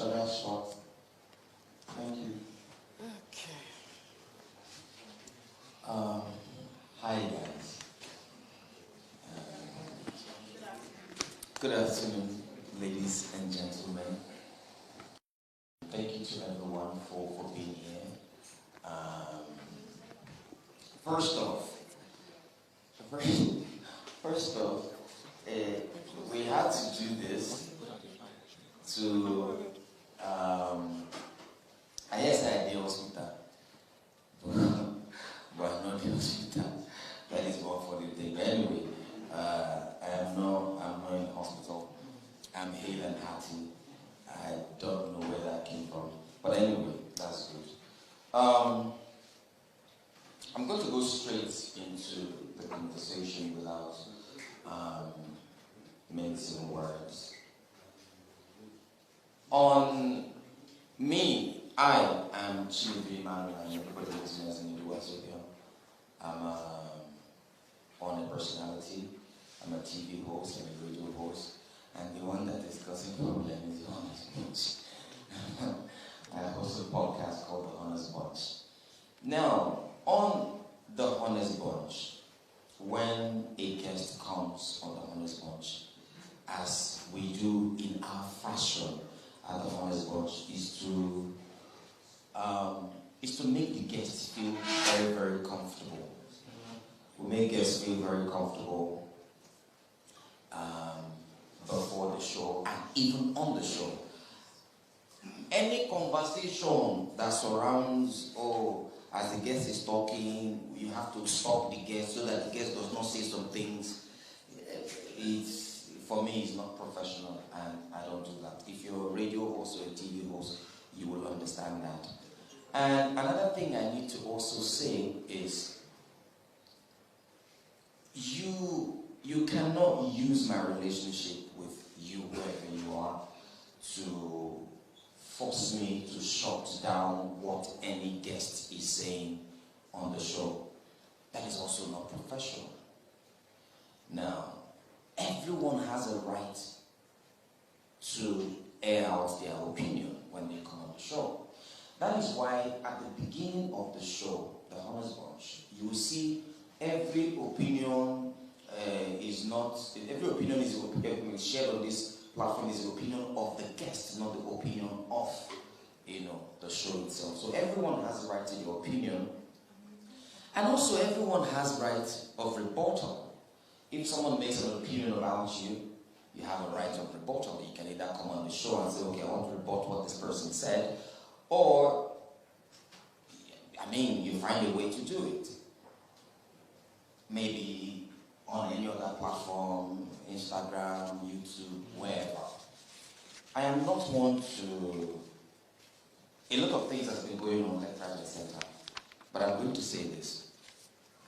that's short. Thank you. Okay. Hi guys. Good afternoon, ladies and gentlemen. Thank you to everyone for being here. First off, we had to do this to I guess I did hospital, but not the hospital. That is one funny thing. But anyway, I'm not in hospital. I'm hale and hearty. I don't know where that came from, but anyway, that's good. I'm going to go straight into the conversation without mincing words. On me, I am Chief Emmanuel, and everybody knows me as Nedu. I'm on a personality. I'm a TV host and a radio host, and the one that is causing problem is the Honest Bunch. I host a podcast called The Honest Bunch. Now, on The Honest Bunch, when a guest comes on The Honest Bunch, as we do in our fashion at The Honest Bunch, is to make the guests feel very, very comfortable. We make guests feel very comfortable before the show and even on the show. Any conversation that surrounds, as the guest is talking, you have to stop the guest so that the guest does not say some things. For me, it's not professional, and I don't do that. If you're a radio host or a TV host, you will understand that. And another thing I need to also say is, you cannot use my relationship with you, wherever you are, to force me to shut down what any guest is saying on the show. That is also not professional. Now, everyone has a right to air out their opinion when they come on the show. That is why at the beginning of the show, The Honest Bunch, you will see every opinion is shared on this platform is the opinion of the guest, not the opinion of the show itself. So everyone has a right to their opinion, and also everyone has right of rebuttal. If someone makes an opinion about you, you have a right of rebuttal. You can either come on the show and say, okay, I want to rebut what this person said, or you find a way to do it. Maybe on any other platform, Instagram, YouTube, wherever. I am not one to... A lot of things has been going on left, right, and center. But I'm going to say this.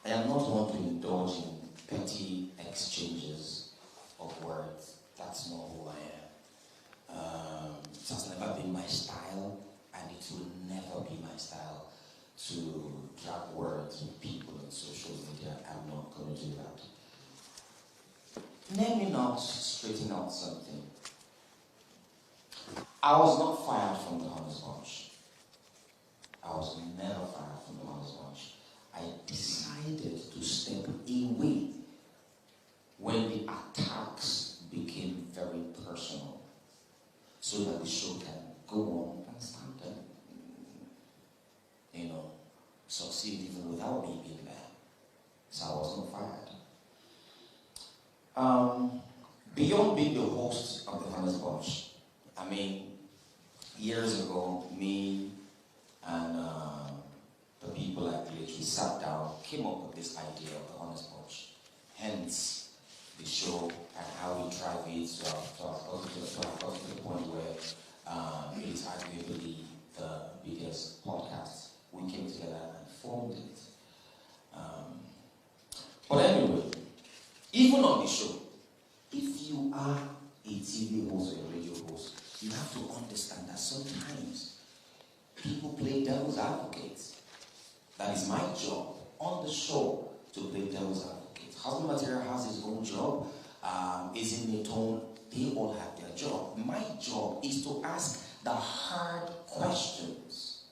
I am not one to indulge in petty exchanges of words. That's not who I am. It has never been my style, and it will never be my style to drag words with people on social media. I'm not going to do that. Let me now straighten out something. I was not fired from The Honest Bunch. I was never fired from The Honest Bunch. I decided to step away when the attacks became very personal, so that the show can go on and stand and succeed even without me being there. So I was not fired. Beyond being the host of The Honest Bunch, years ago, me and the people at Village, we sat down, came up with this idea of The Honest Bunch. Hence, the show and how we drive it to the point where it is arguably the biggest podcast. We came together and formed it. But anyway, even on the show, if you are a TV host or a radio host, you have to understand that sometimes people play devil's advocates. That is my job on the show, to play devil's advocate. Husband Material has his own job. Is in the tone, they all have their job. My job is to ask the hard questions.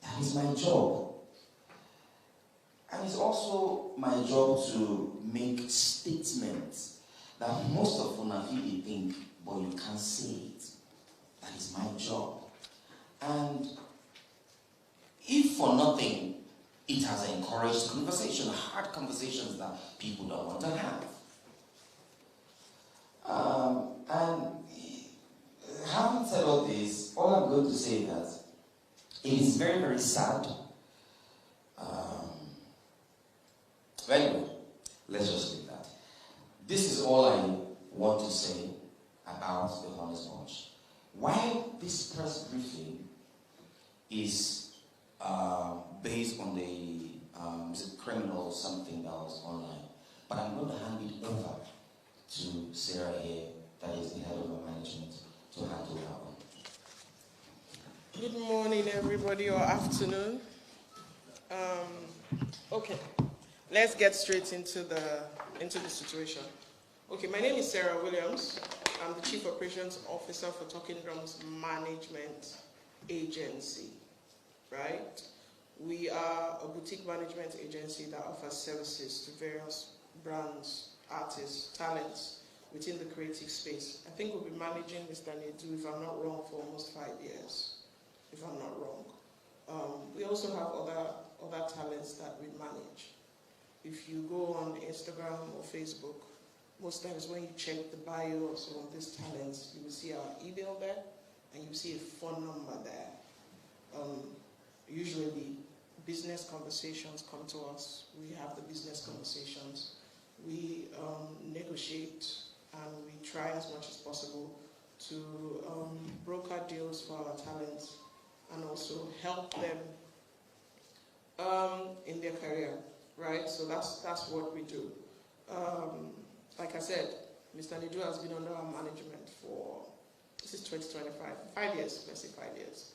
That is my job. And it's also my job to make statements that most of una really think, but you can't say it. That is my job. And if for nothing, it has encouraged conversation, hard conversations that people don't want to have. And having said all this, all I'm going to say is that it is very, very sad. Anyway, let's just leave that. This is all I want to say about the Honest Bunch. Why this press briefing is based on the criminal or something that was online. But I'm going to hand it over to Sarah here, that is the head of our management, to handle that one. Good morning, everybody, or afternoon. Okay, let's get straight into the situation. Okay, my name is Sarah Williams. I'm the Chief Operations Officer for Talking Drums Management Agency, right? We are a boutique management agency that offers services to various brands, artists, talents within the creative space. I think we'll be managing Mr. Nedu, if I'm not wrong, for almost 5 years, if I'm not wrong. We also have other talents that we manage. If you go on Instagram or Facebook, most times when you check the bio of some of these talents, you will see our email there, and you see a phone number there. Usually, business conversations come to us. We have the business conversations. We negotiate, and we try as much as possible to broker deals for our talents and also help them in their career, right? So that's what we do. Like I said, Mr. Nedu has been under our management for, this is 2025, 5 years, let's say 5 years.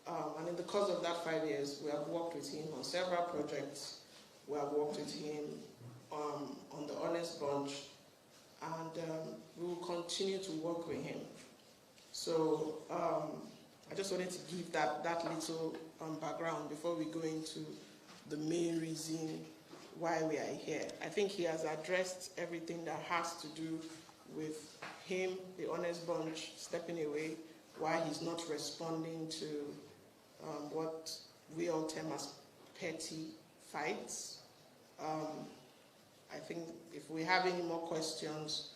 And in the course of that 5 years, we have worked with him on several projects. We have worked with him on the Honest Bunch, and we will continue to work with him. So I just wanted to give that little background before we go into the main reason why we are here. I think he has addressed everything that has to do with him, the Honest Bunch, stepping away, why he's not responding to what we all term as petty fights. I think if we have any more questions,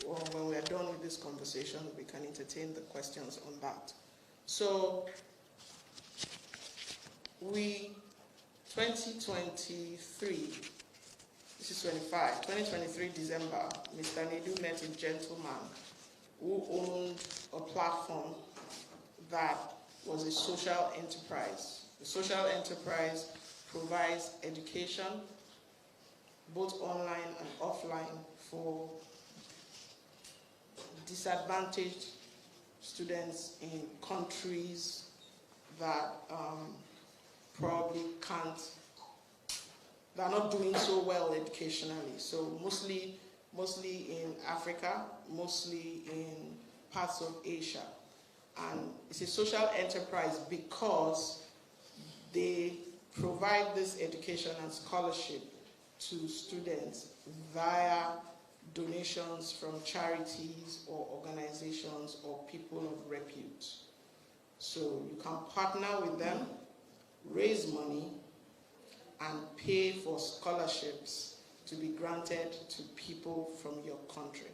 or when we are done with this conversation, we can entertain the questions on that. So, 2023, this is 2023 December, Mr. Nedu met a gentleman who owned a platform that was a social enterprise. The social enterprise provides education, both online and offline, for disadvantaged students in countries that probably they're not doing so well educationally. So mostly in Africa, mostly in parts of Asia. And it's a social enterprise because they provide this education and scholarship to students via donations from charities or organizations or people of repute. So you can partner with them, raise money, and pay for scholarships to be granted to people from your country.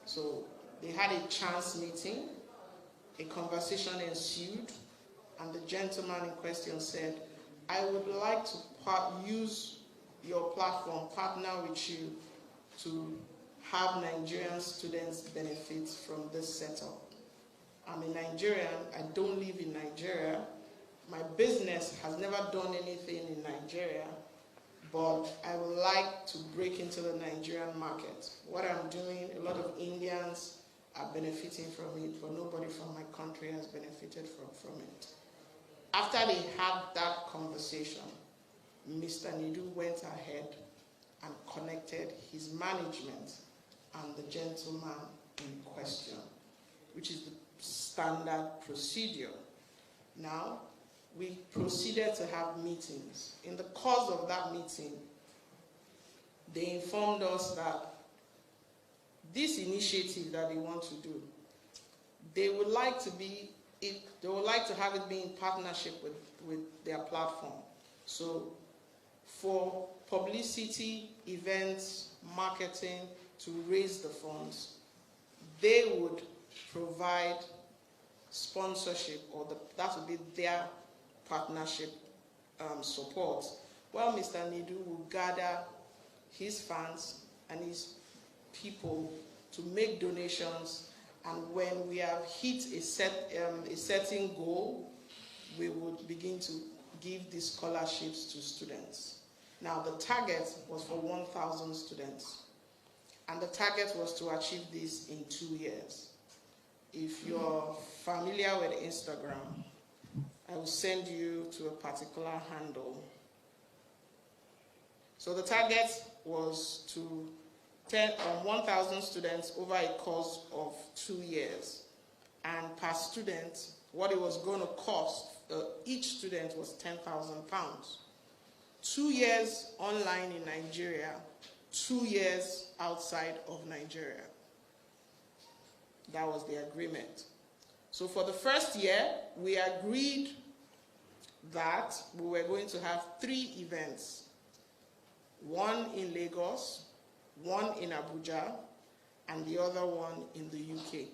So they had a chance meeting, a conversation ensued, and the gentleman in question said, I would like to use your platform, partner with you to have Nigerian students benefit from this setup. I'm a Nigerian, I don't live in Nigeria. My business has never done anything in Nigeria, but I would like to break into the Nigerian market. What I'm doing, a lot of Indians are benefiting from it, but nobody from my country has benefited from it. After they had that conversation, Mr. Nedu went ahead and connected his management and the gentleman in question, which is the standard procedure. Now, we proceeded to have meetings. In the course of that meeting, they informed us that this initiative that they want to do, they would like to have it be in partnership with their platform. So for publicity, events, marketing, to raise the funds, they would provide sponsorship, or that would be their partnership support, while Mr. Nedu will gather his fans and his people to make donations, and when we have hit a certain goal, we would begin to give these scholarships to students. Now, the target was for 1,000 students, and the target was to achieve this in 2 years. If you're familiar with Instagram, I will send you to a particular handle. So the target was to 1,000 students over a course of 2 years. And per student, what it was going to cost, each student was £10,000. 2 years online in Nigeria, 2 years outside of Nigeria. That was the agreement. So for the first year, we agreed that we were going to have 3 events. One in Lagos, one in Abuja, and the other one in the UK.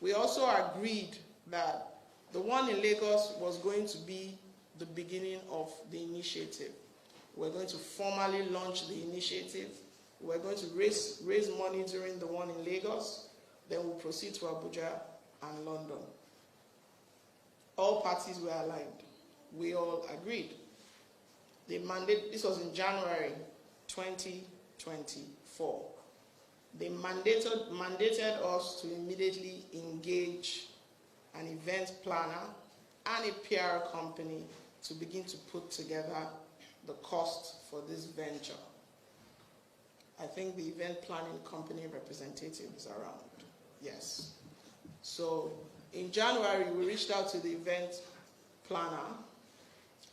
We also agreed that the one in Lagos was going to be the beginning of the initiative. We're going to formally launch the initiative. We're going to raise money during the one in Lagos, then we'll proceed to Abuja and London. All parties were aligned. We all agreed. This was in January 2024. They mandated us to immediately engage an event planner and a PR company to begin to put together the cost for this venture. I think the event planning company representative is around. Yes. So in January, we reached out to the event planner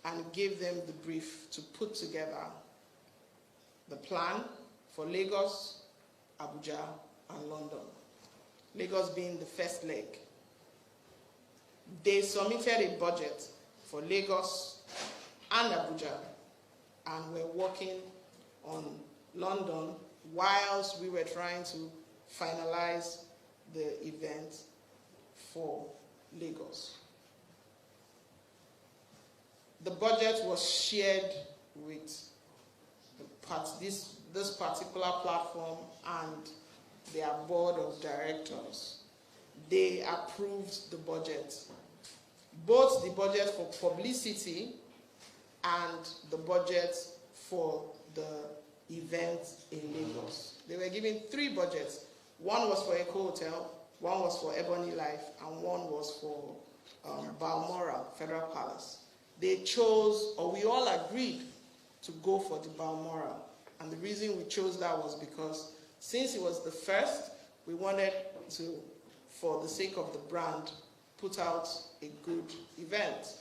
and gave them the brief to put together the plan for Lagos, Abuja, and London. Lagos being the first leg. They submitted a budget for Lagos and Abuja, and we're working on London whilst we were trying to finalize the event for Lagos. The budget was shared with this particular platform and their board of directors. They approved the budget, both the budget for publicity and the budget for the event in Lagos. They were given 3 budgets. One was for Eco Hotel, one was for Ebony Life, and one was for Balmoral, Federal Palace. They chose, or we all agreed, to go for the Balmoral. And the reason we chose that was because since it was the first, we wanted to, for the sake of the brand, put out a good event.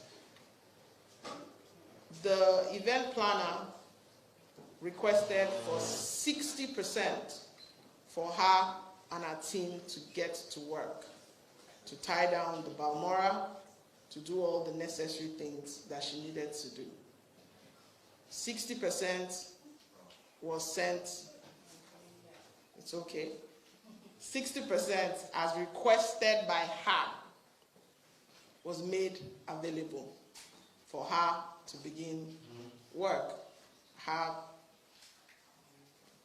The event planner requested for 60% for her and her team to get to work, to tie down the Balmoral, to do all the necessary things that she needed to do. 60% was sent, it's okay. 60% as requested by her was made available for her to begin work.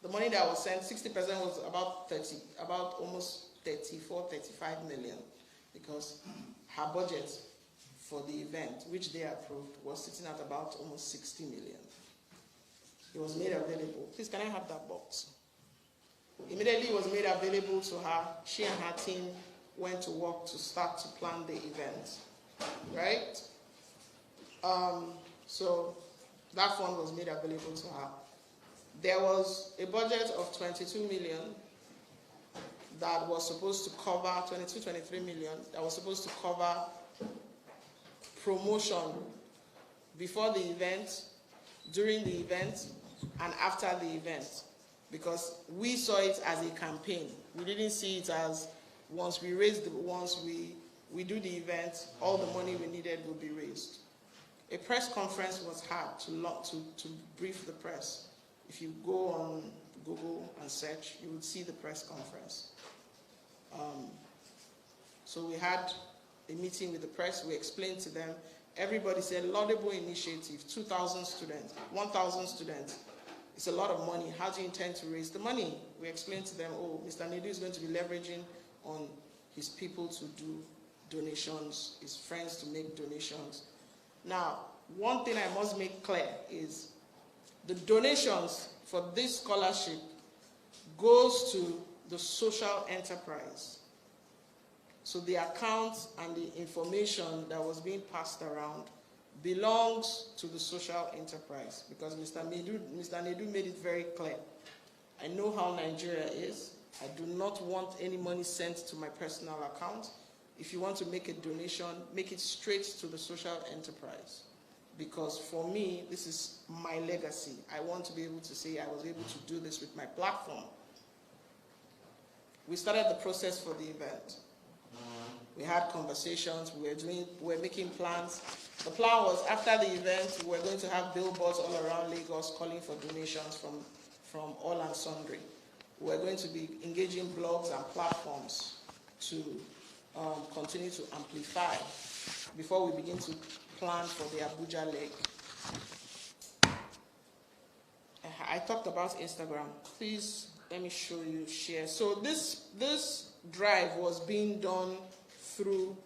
The money that was sent, 60% was about almost 34, 35 million, because her budget for the event, which they approved, was sitting at about almost 60 million. It was made available. Please, can I have that box? Immediately it was made available to her. She and her team went to work to start to plan the event, right? So that fund was made available to her. There was a budget of 22 million that was supposed to cover 22, 23 million, that was supposed to cover promotion before the event, during the event, and after the event. Because we saw it as a campaign. We didn't see it as once we do the event, all the money we needed will be raised. A press conference was had to brief the press. If you go on Google and search, you would see the press conference. So we had a meeting with the press. We explained to them. Everybody said, laudable initiative, 2,000 students, 1,000 students. It's a lot of money. How do you intend to raise the money? We explained to them, oh, Mr. Nedu is going to be leveraging on his people to do donations, his friends to make donations. Now, one thing I must make clear is the donations for this scholarship goes to the social enterprise. So the accounts and the information that was being passed around belongs to the social enterprise, because Mr. Nedu made it very clear. I know how Nigeria is. I do not want any money sent to my personal account. If you want to make a donation, make it straight to the social enterprise. Because for me, this is my legacy. I want to be able to say I was able to do this with my platform. We started the process for the event. We had conversations, we were making plans. The plan was after the event, we were going to have billboards all around Lagos calling for donations from all and sundry. We were going to be engaging blogs and platforms to continue to amplify before we begin to plan for the Abuja leg. I talked about Instagram. Please let me show you, share. So this drive was being done through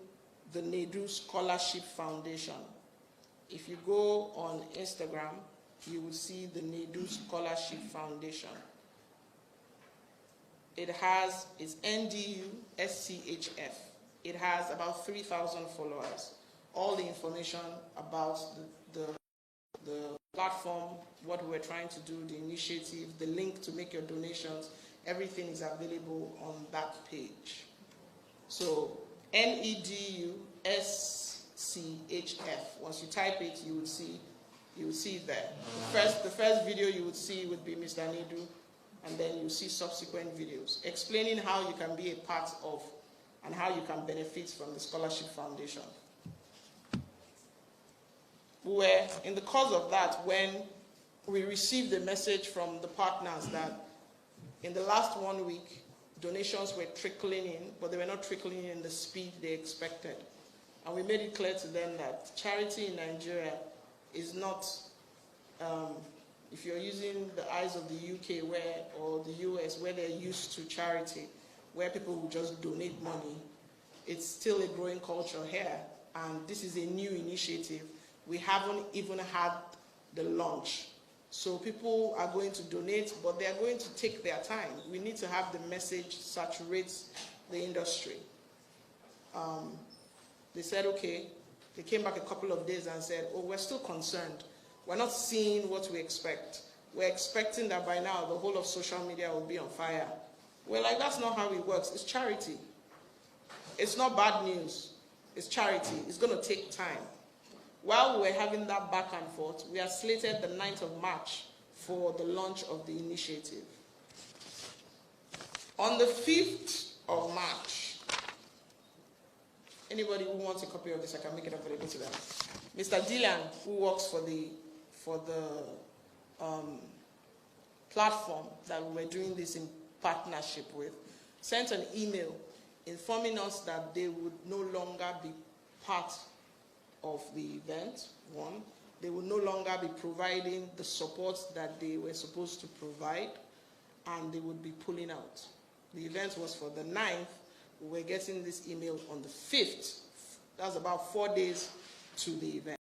the Nedu Scholarship Foundation. If you go on Instagram, you will see the Nedu Scholarship Foundation. It has, it's NDU SCHF. It has about 3,000 followers. All the information about the platform, what we're trying to do, the initiative, the link to make your donations, everything is available on that page. So NEDU SCHF. Once you type it, you will see it there. The first video you would see would be Mr. Nedu, and then you see subsequent videos explaining how you can be a part of and how you can benefit from the Scholarship Foundation. We were in the course of that when we received a message from the partners that in the last 1 week, donations were trickling in, but they were not trickling in the speed they expected. And we made it clear to them that charity in Nigeria is not, if you're using the eyes of the UK or the US, where they're used to charity, where people will just donate money, it's still a growing culture here. And this is a new initiative. We haven't even had the launch. So people are going to donate, but they're going to take their time. We need to have the message saturate the industry. They said, okay. They came back a couple of days and said, oh, we're still concerned. We're not seeing what we expect. We're expecting that by now the whole of social media will be on fire. We're like, that's not how it works. It's charity. It's not bad news. It's charity. It's going to take time. While we were having that back and forth, we are slated the 9th of March for the launch of the initiative. On the 5th of March, anybody who wants a copy of this, I can make it available to them. Mr. Dylan, who works for the platform that we were doing this in partnership with, sent an email informing us that they would no longer be part of the event. One, they would no longer be providing the support that they were supposed to provide, and they would be pulling out. The event was for the 9th. We were getting this email on the 5th. That's about 4 days to the event.